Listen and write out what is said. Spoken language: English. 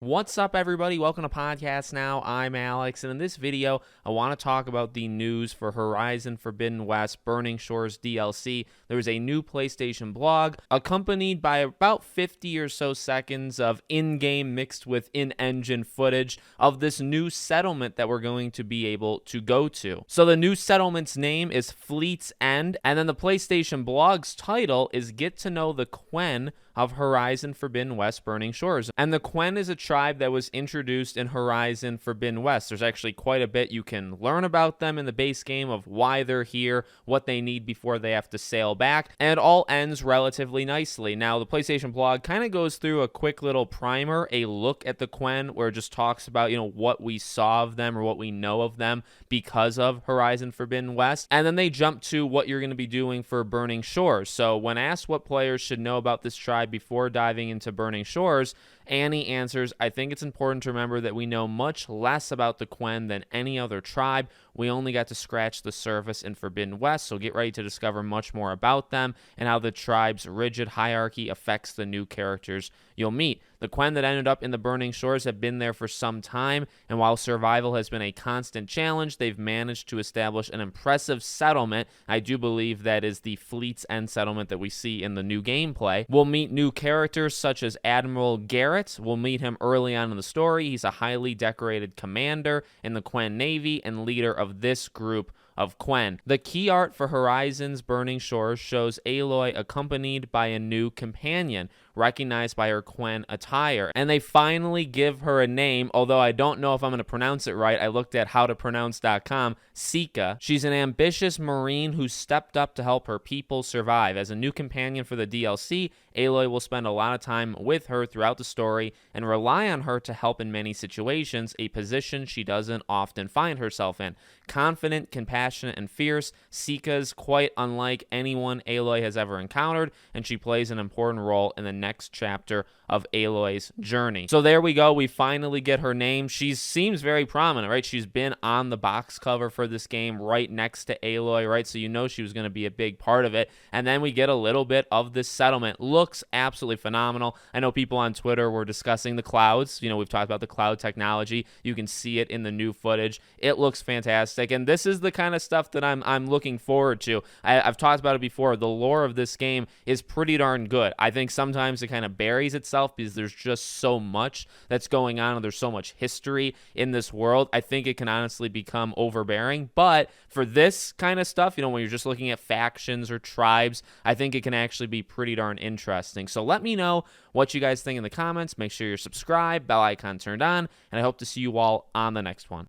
What's up, everybody? Welcome to Podcast Now. I'm Alex, and in this video, I want to talk about the news for Horizon Forbidden West Burning Shores DLC. There is a new PlayStation blog accompanied by about 50 or so seconds of in-game mixed with in-engine footage of this new settlement that we're going to be able to go to. So the new settlement's name is Fleet's End, and then the PlayStation blog's title is Get to Know the Quen of Horizon Forbidden West Burning Shores. And the Quen is a tribe that was introduced in Horizon Forbidden West. There's actually quite a bit you can learn about them in the base game of why they're here, what they need before they have to sail back, and it all ends relatively nicely. Now, the PlayStation blog kind of goes through a quick little primer, a look at the Quen, where it just talks about, what we saw of them or what we know of them because of Horizon Forbidden West. And then they jump to what you're going to be doing for Burning Shores. So when asked what players should know about this tribe before diving into Burning Shores, Annie answers, I think it's important to remember that we know much less about the Quen than any other tribe. We only got to scratch the surface in Forbidden West, so get ready to discover much more about them and how the tribe's rigid hierarchy affects the new characters you'll meet. The Quen that ended up in the Burning Shores have been there for some time, and while survival has been a constant challenge, they've managed to establish an impressive settlement. I do believe that is the Fleet's End settlement that we see in the new gameplay. We'll meet new characters such as Admiral Garrett. We'll meet him early on in the story. He's a highly decorated commander in the Quen Navy and leader of this group of Quen. The key art for Horizon's Burning Shores shows Aloy accompanied by a new companion, recognized by her Quen attire. And they finally give her a name, although I don't know if I'm going to pronounce it right. I looked at howtopronounce.com, Sika. She's an ambitious Marine who stepped up to help her people survive. As a new companion for the DLC, Aloy will spend a lot of time with her throughout the story and rely on her to help in many situations, a position she doesn't often find herself in. Confident, compassionate, and fierce, Sika's quite unlike anyone Aloy has ever encountered, and she plays an important role in the next chapter of Aloy's journey. So there we go. We finally get her name. She seems very prominent, right? She's been on the box cover for this game right next to Aloy, right? So you know she was going to be a big part of it. And then we get a little bit of this settlement. Looks absolutely phenomenal. I know people on Twitter were discussing the clouds. We've talked about the cloud technology. You can see it in the new footage. It looks fantastic. And this is the kind of stuff that I'm looking forward to. I've talked about it before. The lore of this game is pretty darn good. I think sometimes it kind of buries itself because there's just so much that's going on and there's so much history in this world. I think it can honestly become overbearing. But for this kind of stuff, when you're just looking at factions or tribes, I think it can actually be pretty darn interesting. So let me know what you guys think in the comments. Make sure you're subscribed, bell icon turned on, and I hope to see you all on the next one.